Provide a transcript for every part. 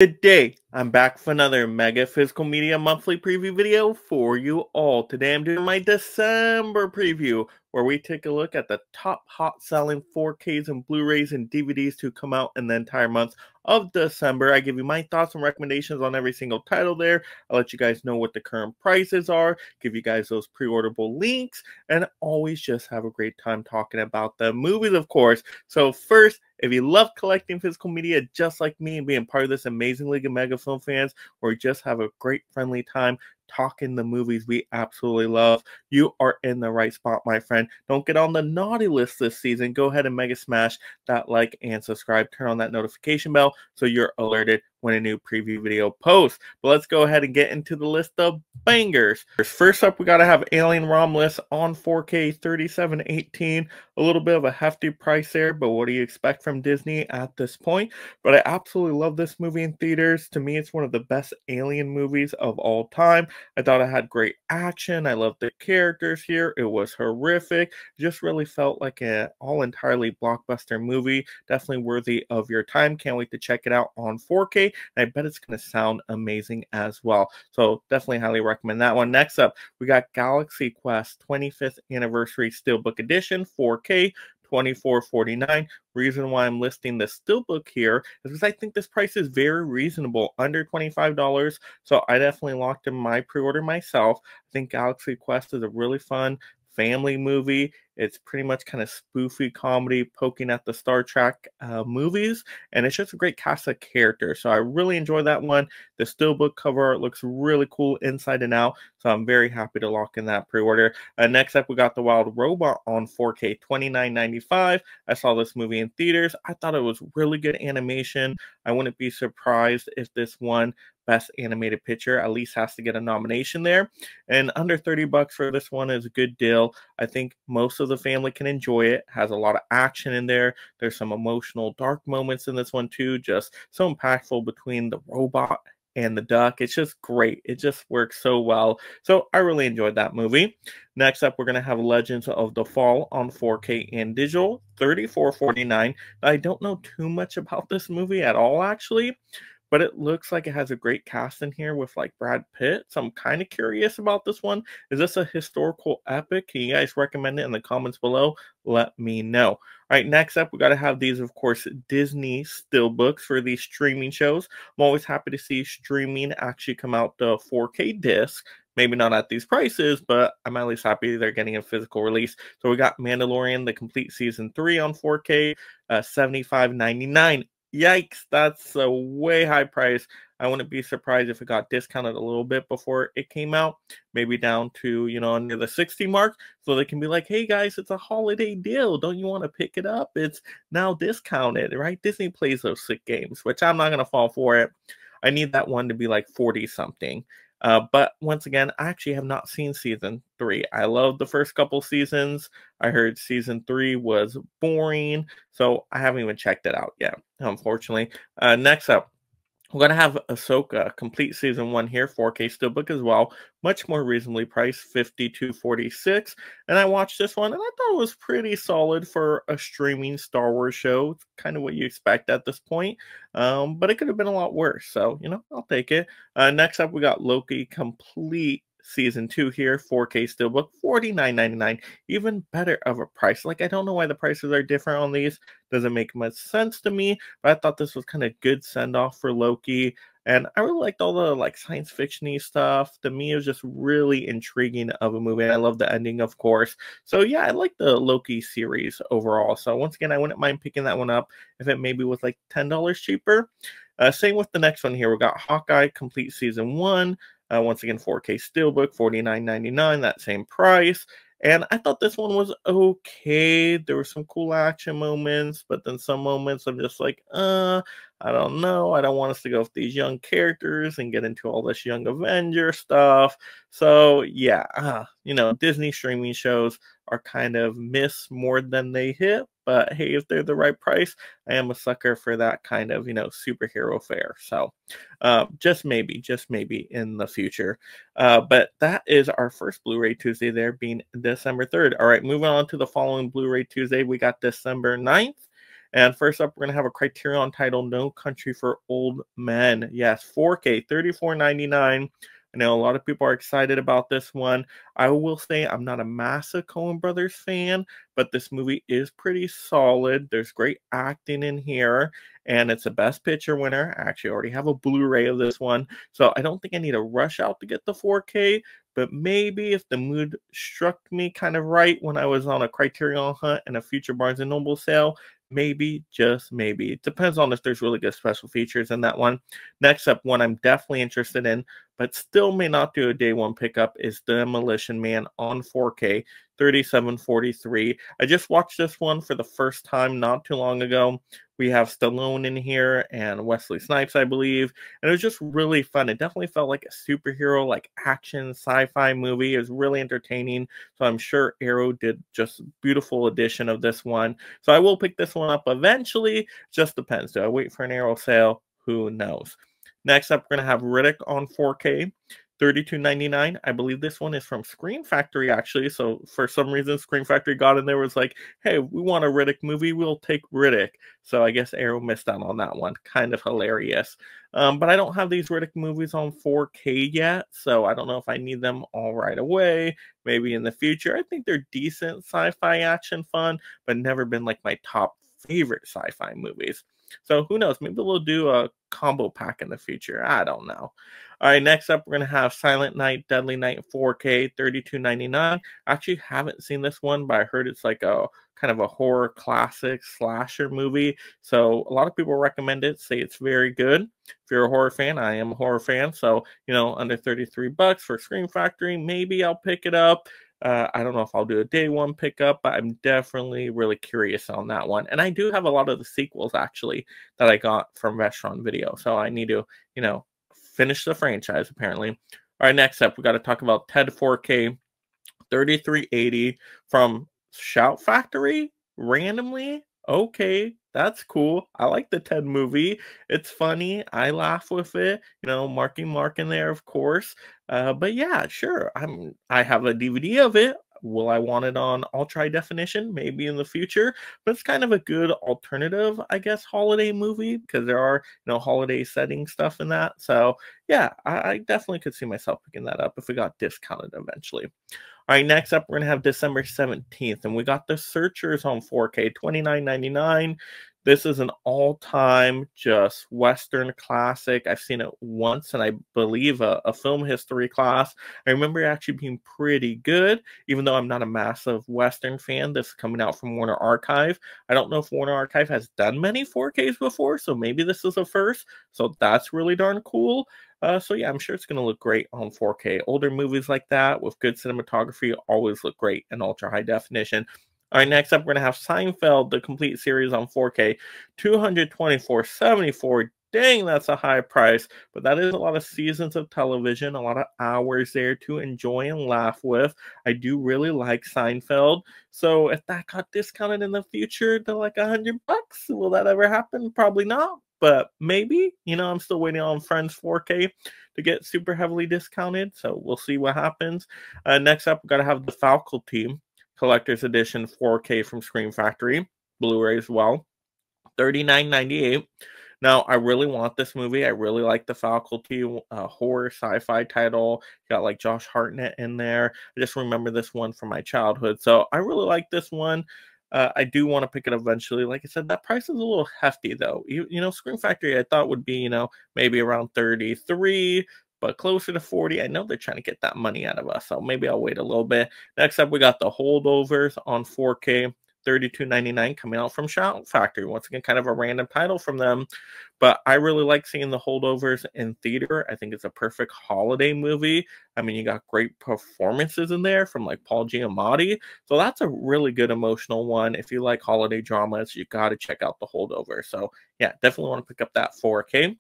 Good day. I'm back for another Mega Physical Media monthly preview video for you all. Today I'm doing my December preview where we take a look at the top hot selling 4Ks and Blu-rays and DVDs to come out in the entire month of December. I give you my thoughts and recommendations on every single title there. I'll let you guys know what the current prices are, give you guys those pre-orderable links, and always just have a great time talking about the movies, of course. So first, if you love collecting physical media just like me and being part of this amazing league of mega film fans, or just have a great friendly time talking the movies we absolutely love, you are in the right spot, my friend. Don't get on the naughty list this season. Go ahead and mega smash that like and subscribe. Turn on that notification bell so you're alerted when a new preview video posts. But let's go ahead and get into the list of bangers. First up, we got to have Alien Romulus on 4K 3718. A little bit of a hefty price there, but what do you expect from Disney at this point? But I absolutely love this movie in theaters. To me, it's one of the best Alien movies of all time. I thought it had great action. I loved the characters here. It was horrific. Just really felt like an all entirely blockbuster movie. Definitely worthy of your time. Can't wait to check it out on 4K. And I bet it's going to sound amazing as well. So definitely highly recommend that one. Next up, we got Galaxy Quest 25th Anniversary Steelbook Edition 4K. $24.49. Reason why I'm listing the steelbook here is because I think this price is very reasonable, under $25. So I definitely locked in my pre-order myself. I think Galaxy Quest is a really fun family movie. It's pretty much kind of spoofy comedy poking at the Star Trek movies, and it's just a great cast of characters. So I really enjoy that one. The steelbook cover art looks really cool inside and out, so I'm very happy to lock in that pre-order. Next up, we got The Wild Robot on 4K, $29.95. I saw this movie in theaters. I thought it was really good animation. I wouldn't be surprised if this won Best Animated Picture. At least has to get a nomination there. And under 30 bucks for this one is a good deal. I think most of the family can enjoy it. Has a lot of action in there. There's some emotional dark moments in this one too. Just so impactful between the robot and the duck. It's just great. It just works so well. So I really enjoyed that movie. Next up, we're going to have Legends of the Fall on 4K and digital, $34.49. I don't know too much about this movie at all, actually, but it looks like it has a great cast in here with like Brad Pitt. So I'm kind of curious about this one. Is this a historical epic? Can you guys recommend it in the comments below? Let me know. All right, next up, we got to have these, of course, Disney steelbooks for these streaming shows. I'm always happy to see streaming actually come out the 4K disc. Maybe not at these prices, but I'm at least happy they're getting a physical release. So we got Mandalorian, the complete season 3 on 4K, $75.99. Yikes, that's a way high price. I wouldn't be surprised if it got discounted a little bit before it came out, maybe down to, under the 60 mark, so they can be like, hey guys, it's a holiday deal. Don't you want to pick it up? It's now discounted, right? Disney plays those sick games, which I'm not going to fall for it. I need that one to be like 40 something. But once again, I actually have not seen season 3. I loved the first couple seasons. I heard season 3 was boring, so I haven't even checked it out yet, unfortunately. Next up, we're going to have Ahsoka, complete season 1 here, 4K steelbook as well. Much more reasonably priced, $52.46. And I watched this one, and I thought it was pretty solid for a streaming Star Wars show. It's kind of what you expect at this point. But it could have been a lot worse. So, I'll take it. Next up, we got Loki, complete season 2 here, 4K steelbook, $49.99. Even better of a price. Like, I don't know why the prices are different on these. Doesn't make much sense to me, but I thought this was kind of good send-off for Loki. And I really liked all the like science fiction-y stuff. To me, it was just really intriguing of a movie. And I love the ending, of course. So yeah, I like the Loki series overall. So once again, I wouldn't mind picking that one up if it maybe was like $10 cheaper. Same with the next one here. We got Hawkeye, complete season 1. Once again, 4K steelbook, $49.99, that same price. And I thought this one was okay. There were some cool action moments, but then some moments I'm just like, I don't know. I don't want us to go with these young characters and get into all this Young Avenger stuff. So yeah, Disney streaming shows are kind of miss more than they hit. But hey, if they're the right price, I am a sucker for that kind of, superhero fare. So just maybe in the future. But that is our first Blu-ray Tuesday there, being December 3rd. All right, moving on to the following Blu-ray Tuesday, we got December 9th. And first up, we're going to have a Criterion title, No Country for Old Men. Yes, 4K, $34.99. I know a lot of people are excited about this one. I will say I'm not a massive Coen Brothers fan, but this movie is pretty solid. There's great acting in here, and it's a Best Picture winner. I actually already have a Blu-ray of this one, so I don't think I need to rush out to get the 4K, but maybe if the mood struck me kind of right when I was on a Criterion hunt and a future Barnes & Noble sale, maybe, just maybe. It depends on if there's really good special features in that one. Next up, one I'm definitely interested in, but still may not do a day one pickup, is Demolition Man on 4K, $37.43. I just watched this one for the first time not too long ago. We have Stallone in here and Wesley Snipes, I believe, and it was just really fun. It definitely felt like a superhero, like action sci-fi movie. It was really entertaining, so I'm sure Arrow did just a beautiful edition of this one. So I will pick this one up eventually. Just depends. Do I wait for an Arrow sale? Who knows? Next up, we're going to have Riddick on 4K, $32.99. I believe this one is from Screen Factory, actually. So for some reason, Screen Factory got in there, was like, hey, we want a Riddick movie. We'll take Riddick. So I guess Arrow missed out on that one. Kind of hilarious. But I don't have these Riddick movies on 4K yet, so I don't know if I need them all right away. Maybe in the future. I think they're decent sci-fi action fun, but never been like my top favorite sci-fi movies. So who knows? Maybe we'll do a combo pack in the future. I don't know. All right, next up, we're going to have Silent Night, Deadly Night 4K, $32.99. I actually haven't seen this one, but I heard it's like a kind of a horror classic slasher movie. So a lot of people recommend it, say it's very good. If you're a horror fan, I am a horror fan. So, you know, under 33 bucks for Screen Factory, maybe I'll pick it up. I don't know if I'll do a day one pickup, but I'm definitely really curious on that one. And I do have a lot of the sequels, actually, that I got from Restaurant Video. So I need to, you know, finish the franchise, apparently. All right, next up, we got to talk about Ted 4K, $33.80 from Shout Factory, randomly. Okay, that's cool. I like the Ted movie. It's funny. I laugh with it. You know, Marky Mark in there, of course. But yeah, sure. I have a DVD of it. Will I want it on ultra high definition? Maybe in the future. But it's kind of a good alternative, I guess, holiday movie, because there are, you know, holiday setting stuff in that. So yeah, I definitely could see myself picking that up if it got discounted eventually. All right, next up, we're going to have December 17th, and we got The Searchers on 4K, $29.99. This is an all-time just Western classic. I've seen it once, and I believe a film history class. I remember it actually being pretty good, even though I'm not a massive Western fan. This is coming out from Warner Archive. I don't know if Warner Archive has done many 4Ks before, so maybe this is a first. So that's really darn cool. So yeah, I'm sure it's going to look great on 4K. Older movies like that with good cinematography always look great in ultra high definition. All right, next up, we're going to have Seinfeld, the complete series on 4K, $224.74. Dang, that's a high price, but that is a lot of seasons of television, a lot of hours there to enjoy and laugh with. I do really like Seinfeld, so if that got discounted in the future to like $100, will that ever happen? Probably not, but maybe. You know, I'm still waiting on Friends 4K to get super heavily discounted, so we'll see what happens. Next up, we've got to have the Falal Team Collector's Edition 4K from Screen Factory, Blu-ray as well, $39.98. Now, I really want this movie. I really like the Faculty horror sci-fi title. Got like Josh Hartnett in there. I just remember this one from my childhood. So I really like this one. I do want to pick it eventually. Like I said, that price is a little hefty, though. You know, Screen Factory, I thought would be, you know, maybe around 33, but closer to 40. I know they're trying to get that money out of us, so maybe I'll wait a little bit. Next up, we got the Holdovers on 4K, $32.99, coming out from Shout Factory. Once again, kind of a random title from them, but I really like seeing the Holdovers in theater. I think it's a perfect holiday movie. I mean, you got great performances in there from like Paul Giamatti, so that's a really good emotional one. If you like holiday dramas, you got to check out the Holdover. So yeah, definitely want to pick up that 4K.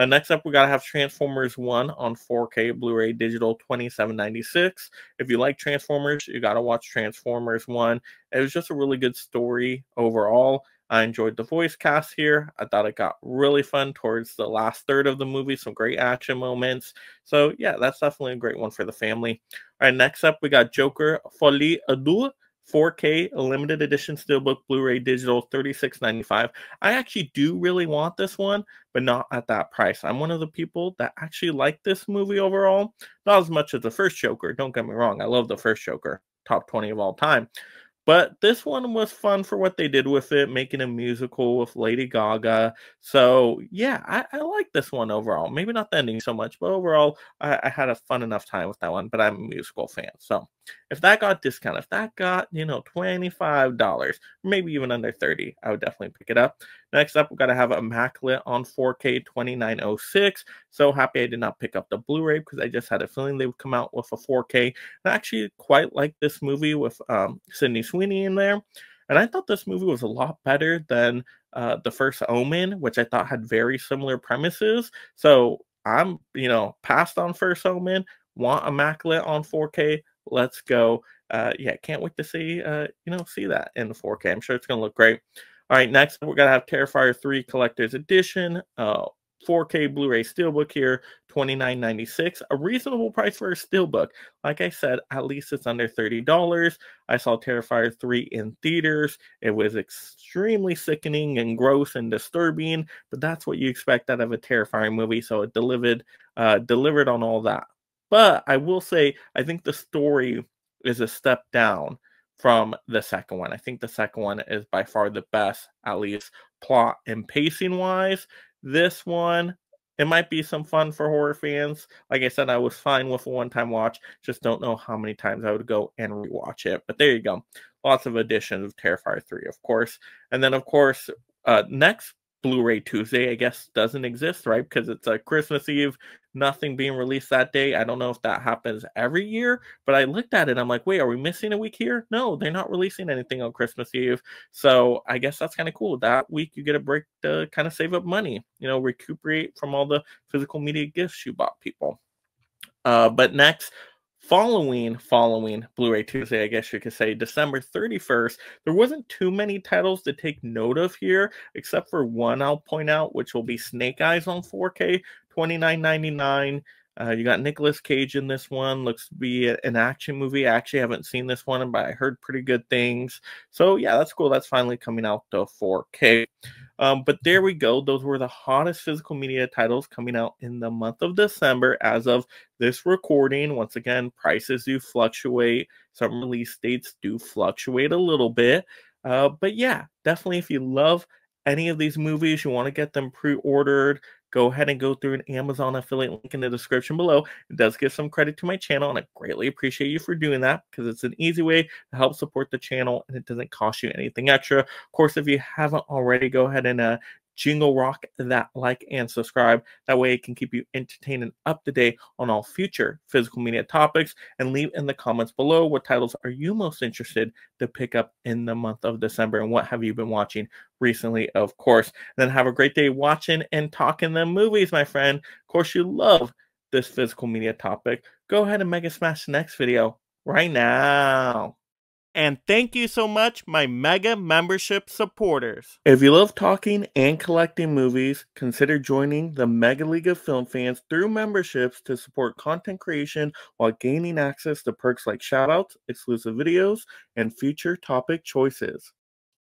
Next up, we got to have Transformers 1 on 4K Blu-ray Digital, $27.96. If you like Transformers, you got to watch Transformers 1. It was just a really good story overall. I enjoyed the voice cast here. I thought it got really fun towards the last third of the movie. Some great action moments. So yeah, that's definitely a great one for the family. All right, next up, we got Joker Folie à Deux, 4K limited edition steelbook Blu-ray digital, $36.95. I actually do really want this one, but not at that price. I'm one of the people that actually like this movie overall, not as much as the first Joker. Don't get me wrong, I love the first Joker, top 20 of all time. But this one was fun for what they did with it, making a musical with Lady Gaga. So, yeah, I like this one overall. Maybe not the ending so much, but overall, I had a fun enough time with that one. But I'm a musical fan. So, if that got discounted, if that got, $25, maybe even under 30, I would definitely pick it up. Next up, we've got to have Immaculate on 4K 2906. So happy I did not pick up the Blu-ray because I just had a feeling they would come out with a 4K. I actually quite like this movie with Sydney Sweeney in there. And I thought this movie was a lot better than The First Omen, which I thought had very similar premises. So I'm, passed on First Omen, want Immaculate on 4K. Let's go. Yeah, can't wait to see, see that in 4K. I'm sure it's going to look great. All right, next we're going to have Terrifier 3 Collector's Edition. 4K Blu-ray Steelbook here, $29.96. A reasonable price for a Steelbook. Like I said, at least it's under $30. I saw Terrifier 3 in theaters. It was extremely sickening and gross and disturbing, but that's what you expect out of a terrifying movie, so it delivered on all that. But I will say, I think the story is a step down from the second one. I think the second one is by far the best, at least plot and pacing wise. This one, it might be some fun for horror fans. Like I said, I was fine with a one-time watch. Just don't know how many times I would go and rewatch it. But there you go. Lots of editions of Terrifier 3, of course. And then, of course, next Blu-ray Tuesday, I guess, doesn't exist, right? Because it's a Christmas Eve, nothing being released that day. I don't know if that happens every year, but I looked at it, I'm like, wait, are we missing a week here? No, they're not releasing anything on Christmas Eve. So I guess that's kind of cool. That week you get a break to kind of save up money, recuperate from all the physical media gifts you bought people. But next, following Blu-ray Tuesday, I guess you could say, December 31st, there wasn't too many titles to take note of here, except for one I'll point out, which will be Snake Eyes on 4K, $29.99. You got Nicolas Cage in this one. Looks to be an action movie. I actually haven't seen this one, but I heard pretty good things. So yeah, that's cool. That's finally coming out to 4K. But there we go. Those were the hottest physical media titles coming out in the month of December as of this recording. Once again, prices do fluctuate. Some release dates do fluctuate a little bit. But yeah, definitely if you love any of these movies, you want to get them pre-ordered, go ahead and go through an Amazon affiliate link in the description below. It does give some credit to my channel, and I greatly appreciate you for doing that because it's an easy way to help support the channel, and it doesn't cost you anything extra. Of course, if you haven't already, go ahead and jingle rock that like and subscribe. That way it can keep you entertained and up to date on all future physical media topics, and leave in the comments below what titles are you most interested to pick up in the month of December, and what have you been watching recently, of course. And then have a great day watching and talking them movies, my friend. Of course, you love this physical media topic. Go ahead and mega smash the next video right now. And thank you so much, my mega membership supporters. If you love talking and collecting movies, consider joining the Mega League of Film Fans through memberships to support content creation while gaining access to perks like shoutouts, exclusive videos, and future topic choices.